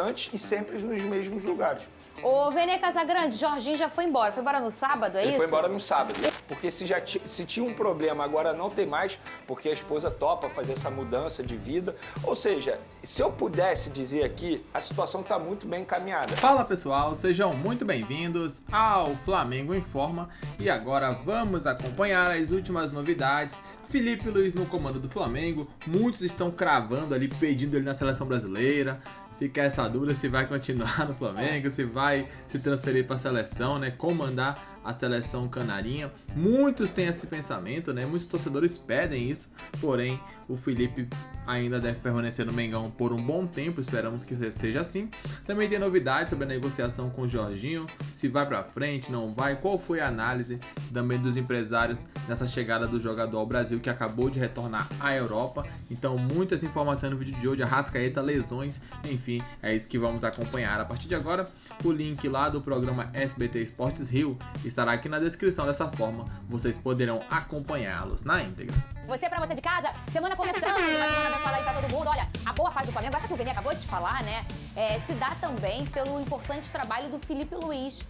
constantes e sempre nos mesmos lugares. Ô, Vene Casagrande, Jorginho já foi embora. Foi embora no sábado, é isso? Ele foi embora no sábado. Porque se tinha um problema, agora não tem mais, porque a esposa topa fazer essa mudança de vida. Ou seja, se eu pudesse dizer aqui, a situação está muito bem encaminhada. Fala pessoal, sejam muito bem-vindos ao Flamengo Informa. E agora vamos acompanhar as últimas novidades. Felipe Luiz no comando do Flamengo. Muitos estão cravando ali, pedindo ele na seleção brasileira. Fica essa dúvida se vai continuar no Flamengo, se vai se transferir para a seleção, né? Comandar a seleção canarinha. Muitos têm esse pensamento, né? Muitos torcedores pedem isso. Porém, o Felipe ainda deve permanecer no Mengão por um bom tempo. Esperamos que seja assim. Também tem novidades sobre a negociação com o Jorginho. Se vai para frente, não vai. Qual foi a análise também dos empresários nessa chegada do jogador ao Brasil, que acabou de retornar à Europa. Então, muitas informações no vídeo de hoje. Arrascaeta, lesões, enfim. É isso que vamos acompanhar. A partir de agora, o link lá do programa SBT Esportes Rio estará aqui na descrição. Dessa forma, vocês poderão acompanhá-los na íntegra. Pra você de casa, semana começando, uma semana abençoada aí pra todo mundo. Olha, a boa fase do Flamengo, essa que o Vene acabou de falar, né? Se dá também pelo importante trabalho do Felipe Luiz,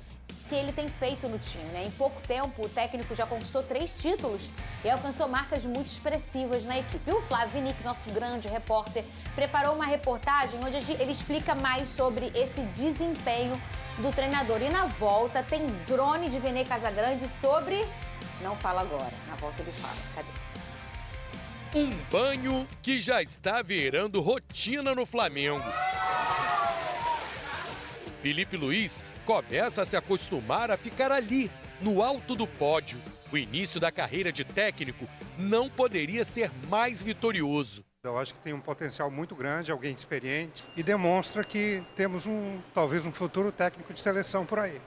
que ele tem feito no time, né? Em pouco tempo, o técnico já conquistou 3 títulos e alcançou marcas muito expressivas na equipe. E o Flávio Vinick, nosso grande repórter, preparou uma reportagem onde ele explica mais sobre esse desempenho do treinador. E na volta tem drone de Vene Casagrande sobre... Não fala agora, na volta ele fala. Cadê? Um banho que já está virando rotina no Flamengo. Felipe Luiz começa a se acostumar a ficar ali, no alto do pódio. O início da carreira de técnico não poderia ser mais vitorioso. Eu acho que tem um potencial muito grande, alguém experiente, e demonstra que temos talvez um futuro técnico de seleção por aí.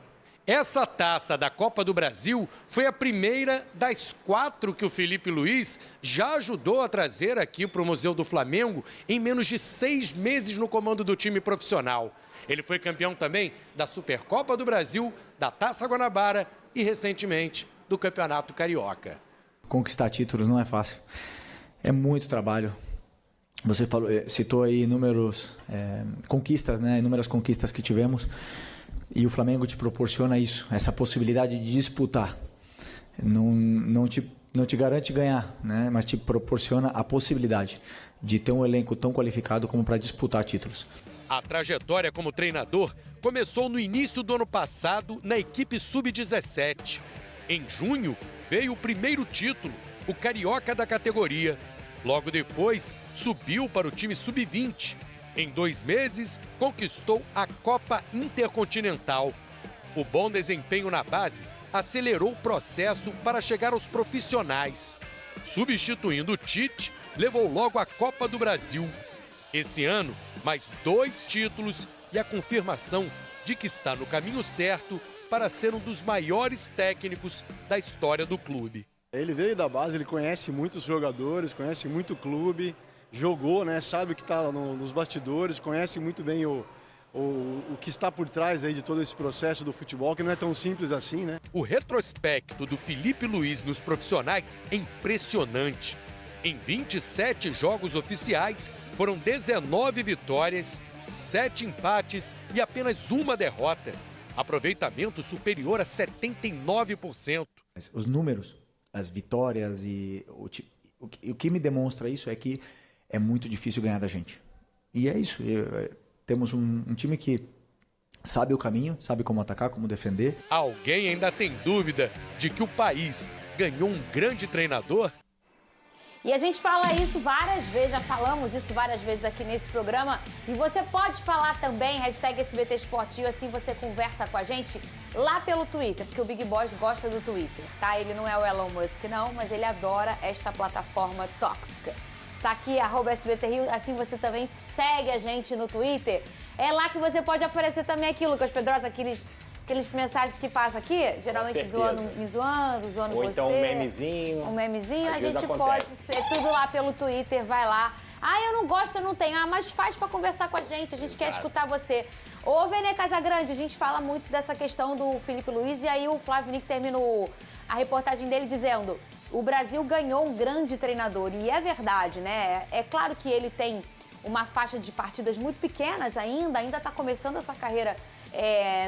Essa taça da Copa do Brasil foi a primeira das 4 que o Felipe Luiz já ajudou a trazer aqui para o Museu do Flamengo em menos de 6 meses no comando do time profissional. Ele foi campeão também da Supercopa do Brasil, da Taça Guanabara e, recentemente, do Campeonato Carioca. Conquistar títulos não é fácil. É muito trabalho. Você citou aí inúmeras conquistas, né? Inúmeras conquistas que tivemos. E o Flamengo te proporciona isso, essa possibilidade de disputar. Não te garante ganhar, né? Mas te proporciona a possibilidade de ter um elenco tão qualificado como para disputar títulos. A trajetória como treinador começou no início do ano passado na equipe Sub-17. Em junho, veio o primeiro título, o Carioca da categoria. Logo depois, subiu para o time Sub-20. Em 2 meses, conquistou a Copa Intercontinental. O bom desempenho na base acelerou o processo para chegar aos profissionais. Substituindo o Tite, levou logo a Copa do Brasil. Esse ano, mais 2 títulos e a confirmação de que está no caminho certo para ser um dos maiores técnicos da história do clube. Ele veio da base, ele conhece muitos jogadores, conhece muito o clube, jogou, né? Sabe o que está nos bastidores, conhece muito bem o que está por trás aí de todo esse processo do futebol, que não é tão simples assim, né? O retrospecto do Felipe Luiz nos profissionais é impressionante. Em 27 jogos oficiais, foram 19 vitórias, 7 empates e apenas 1 derrota. Aproveitamento superior a 79%. Os números, as vitórias e o que me demonstra isso é que é muito difícil ganhar da gente. E é isso. Temos um time que sabe o caminho, sabe como atacar, como defender. Alguém ainda tem dúvida de que o país ganhou um grande treinador? E a gente fala isso várias vezes, já falamos isso várias vezes aqui nesse programa. E você pode falar também, #SBT Esportivo, assim você conversa com a gente lá pelo Twitter, porque o Big Boss gosta do Twitter, tá? Ele não é o Elon Musk não, mas ele adora esta plataforma tóxica. Tá aqui, @SBT Rio, assim você também segue a gente no Twitter. É lá que você pode aparecer também aqui, Lucas Pedrosa, aqueles mensagens que passa aqui, geralmente me zoando Ou você. Ou então um memezinho. Um memezinho, a Às vezes gente acontece. pode ser tudo lá pelo Twitter, vai lá. Ah, eu não gosto, eu não tenho. Ah, mas faz pra conversar com a gente quer escutar você. Ô, Vene Casagrande, a gente fala muito dessa questão do Felipe Luiz e aí o Flávio Vinick terminou a reportagem dele dizendo: o Brasil ganhou um grande treinador, e é verdade, né? É claro que ele tem uma faixa de partidas muito pequenas ainda está começando essa carreira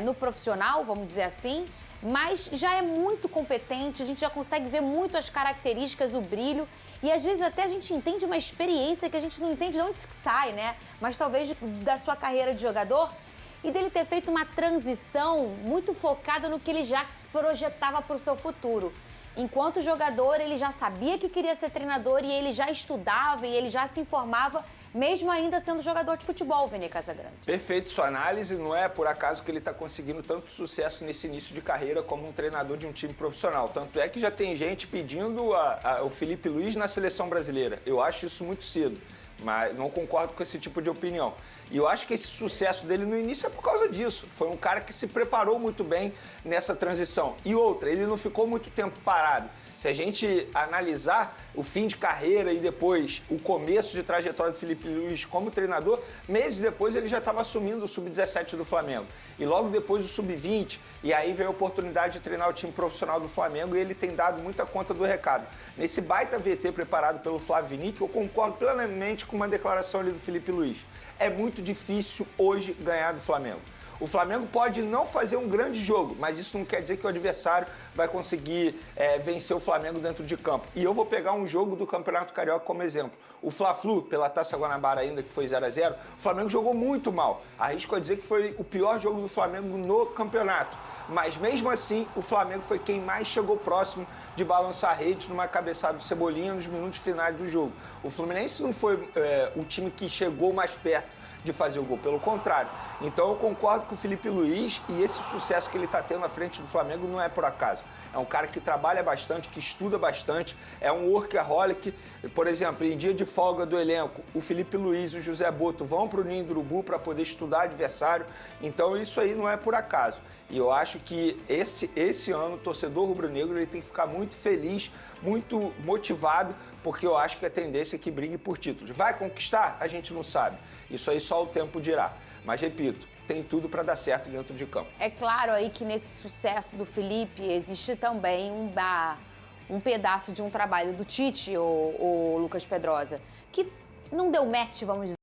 no profissional, vamos dizer assim, mas já é muito competente, a gente já consegue ver muito as características, o brilho, e às vezes até a gente entende uma experiência que a gente não entende de onde sai, né? Mas talvez da sua carreira de jogador e dele ter feito uma transição muito focada no que ele já projetava para o seu futuro. Enquanto jogador, ele já sabia que queria ser treinador e ele já estudava e ele já se informava, mesmo ainda sendo jogador de futebol, Vene Casagrande. Perfeito sua análise, não é por acaso que ele está conseguindo tanto sucesso nesse início de carreira como um treinador de um time profissional. Tanto é que já tem gente pedindo o Filipe Luís na seleção brasileira. Eu acho isso muito cedo, mas não concordo com esse tipo de opinião. E eu acho que esse sucesso dele no início é por causa disso. Foi um cara que se preparou muito bem nessa transição. E outra, ele não ficou muito tempo parado. Se a gente analisar o fim de carreira e depois o começo de trajetória do Filipe Luís como treinador, meses depois ele já estava assumindo o Sub-17 do Flamengo. E logo depois o Sub-20, e aí veio a oportunidade de treinar o time profissional do Flamengo e ele tem dado muita conta do recado. Nesse baita VT preparado pelo Flávio Vinick, eu concordo plenamente com uma declaração ali do Filipe Luís. É muito difícil hoje ganhar do Flamengo. O Flamengo pode não fazer um grande jogo, mas isso não quer dizer que o adversário vai conseguir vencer o Flamengo dentro de campo. E eu vou pegar um jogo do Campeonato Carioca como exemplo. O Fla-Flu, pela Taça Guanabara ainda, que foi 0-0, o Flamengo jogou muito mal. Arrisco a dizer que foi o pior jogo do Flamengo no campeonato. Mas mesmo assim, o Flamengo foi quem mais chegou próximo de balançar a rede numa cabeçada do Cebolinha nos minutos finais do jogo. O Fluminense não foi o time que chegou mais perto de fazer o gol, pelo contrário. Então eu concordo com o Filipe Luís e esse sucesso que ele está tendo na frente do Flamengo não é por acaso. É um cara que trabalha bastante, que estuda bastante, é um workaholic. Por exemplo, em dia de folga do elenco, o Filipe Luís e o José Boto vão para o Ninho do Urubu para poder estudar adversário. Então isso aí não é por acaso. E eu acho que esse ano o torcedor rubro-negro ele tem que ficar muito feliz, muito motivado, porque eu acho que a tendência é que brigue por títulos. Vai conquistar? A gente não sabe. Isso aí só o tempo dirá. Mas, repito, tem tudo para dar certo dentro de campo. É claro aí que nesse sucesso do Felipe existe também um pedaço de um trabalho do Tite, o Lucas Pedrosa, que não deu match, vamos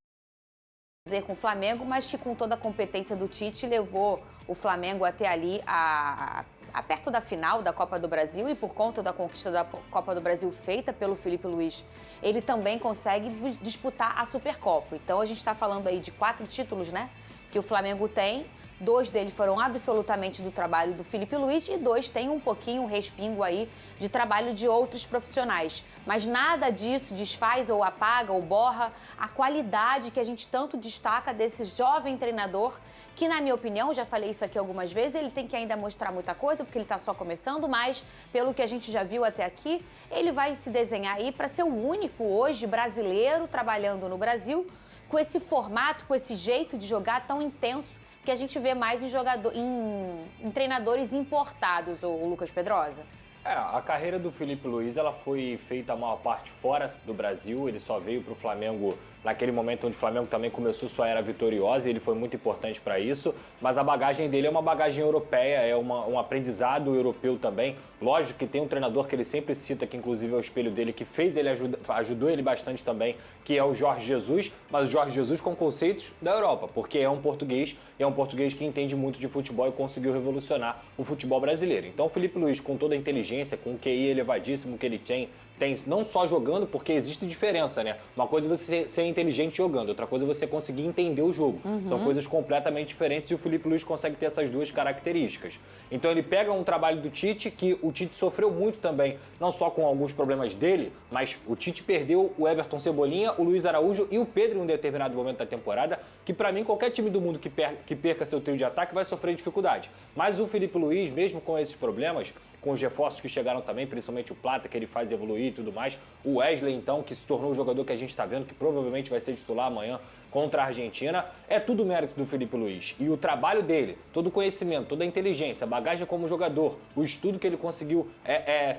dizer, com o Flamengo, mas que com toda a competência do Tite levou o Flamengo até ali a perto da final da Copa do Brasil e por conta da conquista da Copa do Brasil feita pelo Filipe Luís, ele também consegue disputar a Supercopa. Então a gente está falando aí de 4 títulos, né, que o Flamengo tem. 2 deles foram absolutamente do trabalho do Filipe Luís e 2 têm um respingo aí de trabalho de outros profissionais. Mas nada disso desfaz ou apaga ou borra a qualidade que a gente tanto destaca desse jovem treinador que, na minha opinião, já falei isso aqui algumas vezes, ele tem que ainda mostrar muita coisa porque ele está só começando, mas pelo que a gente já viu até aqui, ele vai se desenhar aí para ser o único hoje brasileiro trabalhando no Brasil com esse formato, com esse jeito de jogar tão intenso que a gente vê mais em treinadores importados, o Lucas Pedrosa. A carreira do Filipe Luís ela foi feita a maior parte fora do Brasil, ele só veio para o Flamengo naquele momento onde o Flamengo também começou sua era vitoriosa e ele foi muito importante para isso, mas a bagagem dele é uma bagagem europeia, é um aprendizado europeu também. Lógico que tem um treinador que ele sempre cita, que inclusive é o espelho dele, que fez ele ajudou ele bastante também, que é o Jorge Jesus, mas o Jorge Jesus com conceitos da Europa, porque é um português e é um português que entende muito de futebol e conseguiu revolucionar o futebol brasileiro. Então o Filipe Luís, com toda a inteligência, com o QI elevadíssimo que ele tem não só jogando, porque existe diferença, né? Uma coisa é você ser inteligente jogando, outra coisa é você conseguir entender o jogo. São coisas completamente diferentes e o Filipe Luís consegue ter essas 2 características. Então ele pega um trabalho do Tite, que o Tite sofreu muito também, não só com alguns problemas dele, mas o Tite perdeu o Everton Cebolinha, o Luiz Araújo e o Pedro em um determinado momento da temporada, que para mim qualquer time do mundo que perca seu trio de ataque vai sofrer dificuldade. Mas o Filipe Luís, mesmo com esses problemas, com os reforços que chegaram também, principalmente o Plata, que ele faz evoluir e tudo mais. O Wesley, então, que se tornou o jogador que a gente está vendo, que provavelmente vai ser titular amanhã contra a Argentina. É tudo mérito do Filipe Luís. E o trabalho dele, todo o conhecimento, toda a inteligência, a bagagem como jogador, o estudo que ele conseguiu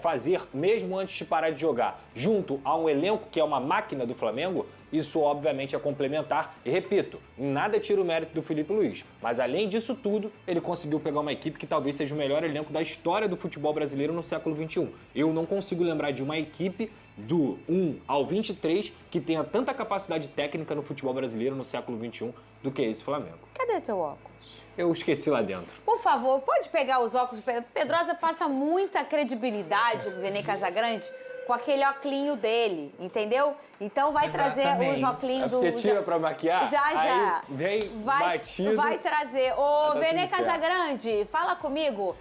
fazer mesmo antes de parar de jogar, junto a um elenco que é uma máquina do Flamengo, isso obviamente é complementar. E repito, nada tira o mérito do Filipe Luís. Mas além disso tudo, ele conseguiu pegar uma equipe que talvez seja o melhor elenco da história do futebol brasileiro no século XXI. Eu não consigo lembrar de uma equipe do 1 ao 23 que tenha tanta capacidade técnica no futebol brasileiro no século XXI do que esse Flamengo. Cadê teu óculos? Eu esqueci lá dentro. Por favor, pode pegar os óculos. Pedrosa passa muita credibilidade pro Vene Casagrande com aquele oclinho dele, entendeu? Então vai trazer os oclinhos do... Você tira pra maquiar? Já. Aí vem batido. Vai trazer. Ô, Tá Vene tudo certo. Casagrande, fala comigo.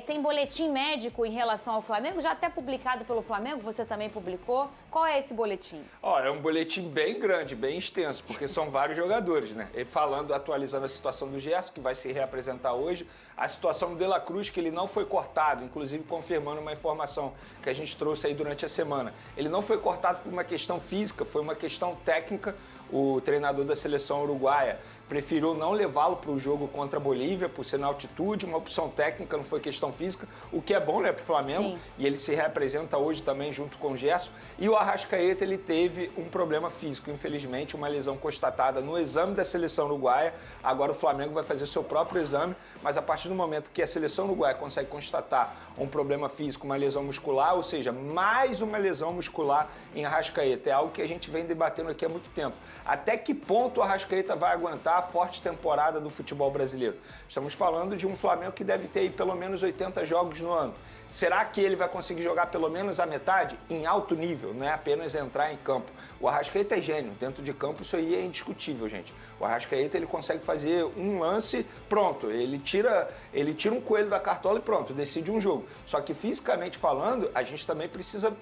Tem boletim médico em relação ao Flamengo? Já até publicado pelo Flamengo, você também publicou. Qual é esse boletim? Olha, é um boletim bem grande, bem extenso, porque são vários jogadores, né? Ele falando, atualizando a situação do Gerson, que vai se reapresentar hoje, a situação do De La Cruz, que ele não foi cortado, inclusive confirmando uma informação que a gente trouxe aí durante a semana. Ele não foi cortado por uma questão física, foi uma questão técnica. O treinador da seleção uruguaia preferiu não levá-lo para o jogo contra a Bolívia, por ser na altitude, uma opção técnica, não foi questão física, o que é bom, né, para o Flamengo. Sim. E ele se reapresenta hoje também junto com o Gerson. E o Arrascaeta, ele teve um problema físico, infelizmente, uma lesão constatada no exame da seleção uruguaia. Agora o Flamengo vai fazer seu próprio exame, mas a partir do momento que a seleção uruguaia consegue constatar um problema físico, uma lesão muscular, ou seja, mais uma lesão muscular em Arrascaeta, é algo que a gente vem debatendo aqui há muito tempo. Até que ponto o Arrascaeta vai aguentar a forte temporada do futebol brasileiro? Estamos falando de um Flamengo que deve ter aí pelo menos 80 jogos no ano. Será que ele vai conseguir jogar pelo menos a metade em alto nível, não é apenas entrar em campo? O Arrascaeta é gênio, dentro de campo isso aí é indiscutível, gente. O Arrascaeta, ele consegue fazer um lance, pronto, ele tira um coelho da cartola e pronto, decide um jogo. Só que fisicamente falando, a gente também precisa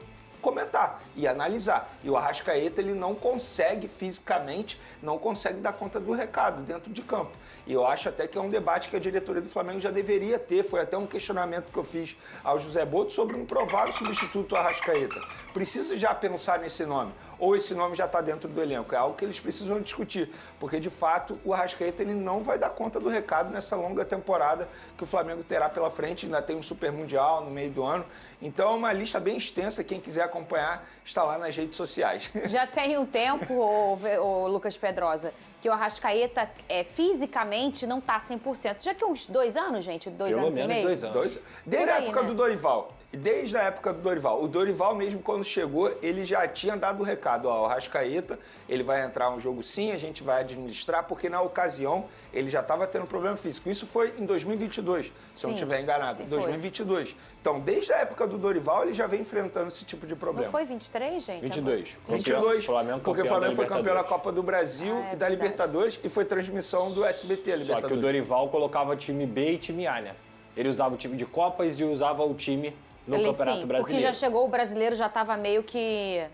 comentar e analisar. E o Arrascaeta, ele não consegue fisicamente, não consegue dar conta do recado dentro de campo. E eu acho até que é um debate que a diretoria do Flamengo já deveria ter. Foi até um questionamento que eu fiz ao José Boto sobre um provável substituto ao Arrascaeta. Precisa já pensar nesse nome. Ou esse nome já está dentro do elenco. É algo que eles precisam discutir. Porque, de fato, o Arrascaeta, ele não vai dar conta do recado nessa longa temporada que o Flamengo terá pela frente. Ainda tem um Super Mundial no meio do ano. Então, é uma lista bem extensa. Quem quiser acompanhar, está lá nas redes sociais. Já tem um tempo, o Lucas Pedrosa, que o Arrascaeta fisicamente não está 100%. Já que uns 2 anos, gente? 2 anos e meio? Pelo menos 2 anos. Desde a época né? do Dorival. Desde a época do Dorival. O Dorival mesmo, quando chegou, ele já tinha dado o recado. Ó, o Arrascaeta, ele vai entrar um jogo sim, a gente vai administrar, porque na ocasião ele já estava tendo problema físico. Isso foi em 2022, se eu não estiver enganado. Sim, 2022. Então, desde a época do Dorival, ele já vem enfrentando esse tipo de problema. Não foi 23, gente? 22. 22, porque o Flamengo foi campeão da Libertadores. Copa do Brasil e da verdade. Libertadores e foi transmissão do SBT, a Só Libertadores. que o Dorival colocava time B e time A, né? Ele usava o time de Copas e usava o time no Campeonato Sim, Brasileiro. porque já chegou o brasileiro, já estava meio que...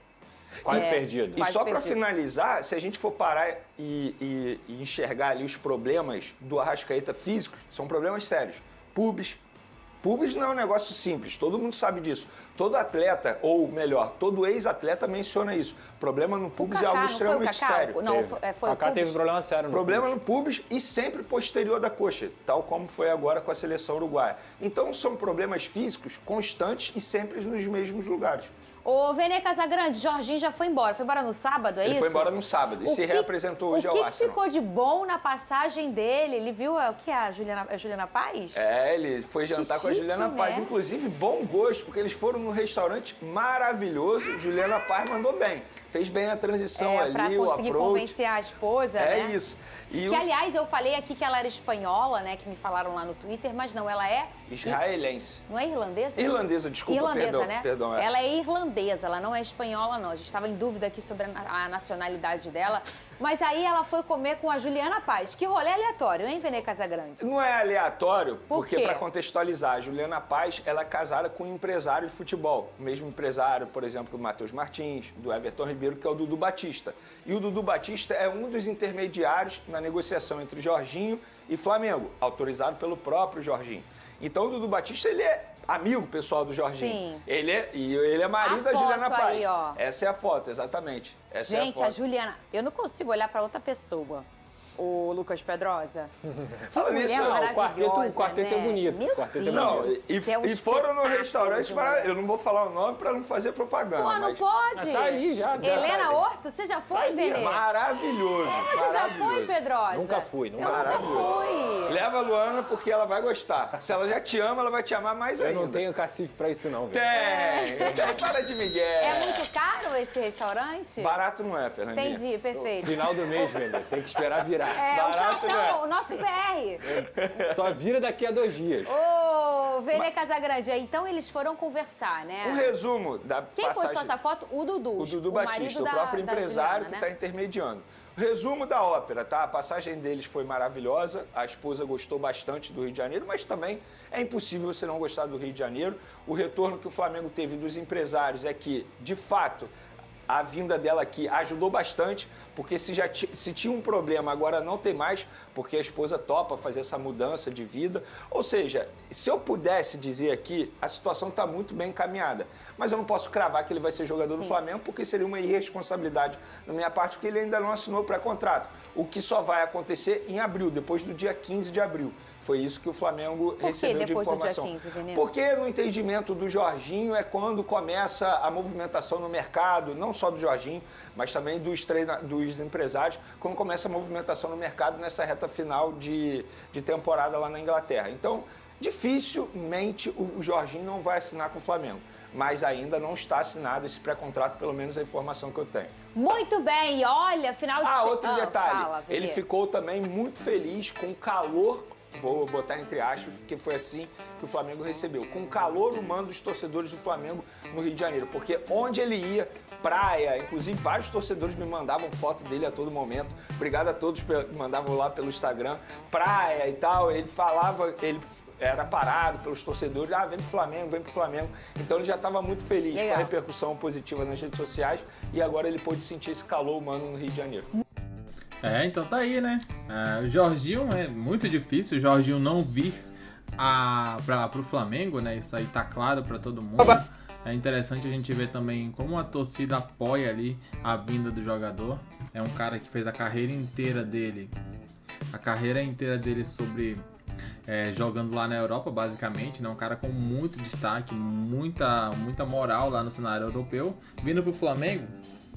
Quase perdido. E Quase só para perdido. finalizar, se a gente for parar e enxergar ali os problemas do Arrascaeta físicos, são problemas sérios. Pubis não é um negócio simples, todo mundo sabe disso. Todo atleta, ou melhor, todo ex-atleta menciona isso. Problema no pubis é algo extremamente sério. Não, foi o Kaká teve Pubis. problema sério no Problema pubis. no pubis e sempre posterior da coxa, tal como foi agora com a seleção uruguaia. Então são problemas físicos constantes e sempre nos mesmos lugares. Ô, Vene Casagrande, Jorginho já foi embora. Foi embora no sábado, é Ele isso? foi embora no sábado e se reapresentou hoje ao O que Arsenal. ficou de bom na passagem dele? Ele viu o que? A Juliana Paz? Ele foi jantar com a chique, Juliana Paz. né? Inclusive, bom gosto, porque eles foram num restaurante maravilhoso. Juliana Paz mandou bem. Fez bem a transição Pra ali, o conseguir approach. convencer a esposa, É né? isso. E Que, aliás, eu falei aqui que ela era espanhola, né? Que me falaram lá no Twitter, mas não, ela é... israelense. Não é irlandesa? Irlandesa, desculpa, Irlandesa, né? perdão. Ela é irlandesa, ela não é espanhola, não. A gente estava em dúvida aqui sobre a nacionalidade dela. Mas aí ela foi comer com a Juliana Paz. Que rolê aleatório, hein, Vene Casagrande? Não é aleatório, Por porque quê? para contextualizar, a Juliana Paz, ela é casada com um empresário de futebol. O mesmo empresário, por exemplo, do Matheus Martins, do Everton Ribeiro, que é o Dudu Batista. E o Dudu Batista é um dos intermediários na negociação entre Jorginho e Flamengo, autorizado pelo próprio Jorginho. Então o Dudu Batista, ele é amigo pessoal do Jorginho. Sim. Ele é marido A da Juliana foto Paz. aí, ó. Essa é a foto, exatamente. Essa Gente, é a a foto. Juliana... Eu não consigo olhar para outra pessoa. O Lucas Pedrosa. Que Falando mulher nisso, maravilhosa, o quarteto né? é bonito. Meu O quarteto é Deus Não, do céu, e foram no espetáculo restaurante de para... mulher. Eu não vou falar o nome para não fazer propaganda. Pô, não mas pode. Tá ali já. Helena tá ali. Horto, você já foi, ali, Vene? Maravilhoso. Você já foi, maravilhoso. Pedrosa? Nunca fui, nunca Eu nunca Maravilhoso. fui. Leva leva a Luana porque ela vai gostar. Se ela já te ama, ela vai te amar mais ainda. Eu não tenho cacife pra isso não, velho. Tem, para de migué. É muito caro esse restaurante? Barato não é, Fernandinha. Entendi, perfeito. Final do mês, velho. Tem que esperar virar. Barato não é. O nosso VR. Só vira daqui a 2 dias. Ô, Vene Casagrande, então eles foram conversar, né? Um resumo da Quem passagem... postou essa foto? O Dudu. O Dudu marido Batista, o próprio da empresário Juliana, que está intermediando. Resumo da ópera, tá? A passagem deles foi maravilhosa, a esposa gostou bastante do Rio de Janeiro, mas também é impossível você não gostar do Rio de Janeiro. O retorno que o Flamengo teve dos empresários é que, de fato, a vinda dela aqui ajudou bastante, porque se tinha um problema, agora não tem mais, porque a esposa topa fazer essa mudança de vida. Ou seja, se eu pudesse dizer aqui, a situação está muito bem encaminhada. Mas eu não posso cravar que ele vai ser jogador do Flamengo, porque seria uma irresponsabilidade da minha parte, porque ele ainda não assinou pré-contrato. O que só vai acontecer em abril, depois do dia 15 de abril. Foi isso que o Flamengo recebeu de informação. Por que depois do dia 15, Veneno? Porque no entendimento do Jorginho é quando começa a movimentação no mercado, não só do Jorginho, mas também dos empresários, quando começa a movimentação no mercado nessa reta final de temporada lá na Inglaterra. Então, dificilmente o Jorginho não vai assinar com o Flamengo, mas ainda não está assinado esse pré-contrato, pelo menos a informação que eu tenho. Muito bem, olha, final de... Outro detalhe, fala, ele ficou também muito feliz com o calor, vou botar entre aspas, porque foi assim que o Flamengo recebeu, com o calor humano dos torcedores do Flamengo no Rio de Janeiro, porque onde ele ia, praia, inclusive vários torcedores me mandavam foto dele a todo momento, obrigado a todos que mandavam lá pelo Instagram, praia e tal, ele falava, ele era parado pelos torcedores, vem pro Flamengo, então ele já estava muito feliz com a repercussão positiva nas redes sociais e agora ele pôde sentir esse calor humano no Rio de Janeiro. Então tá aí, né? O Jorginho, é muito difícil o Jorginho não vir pro Flamengo, né? Isso aí tá claro pra todo mundo. É interessante a gente ver também como a torcida apoia ali a vinda do jogador. É um cara que fez a carreira inteira dele jogando lá na Europa, basicamente, né? Um cara com muito destaque, muita moral lá no cenário europeu. Vindo pro Flamengo,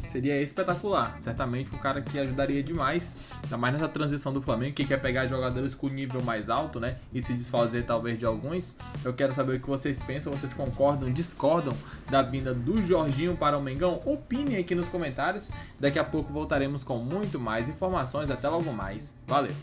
seria espetacular. Certamente um cara que ajudaria demais, ainda mais nessa transição do Flamengo, que quer pegar jogadores com nível mais alto, né? E se desfazer talvez de alguns. Eu quero saber o que vocês pensam, vocês concordam, discordam da vinda do Jorginho para o Mengão? Opinem aqui nos comentários. Daqui a pouco voltaremos com muito mais informações. Até logo mais. Valeu!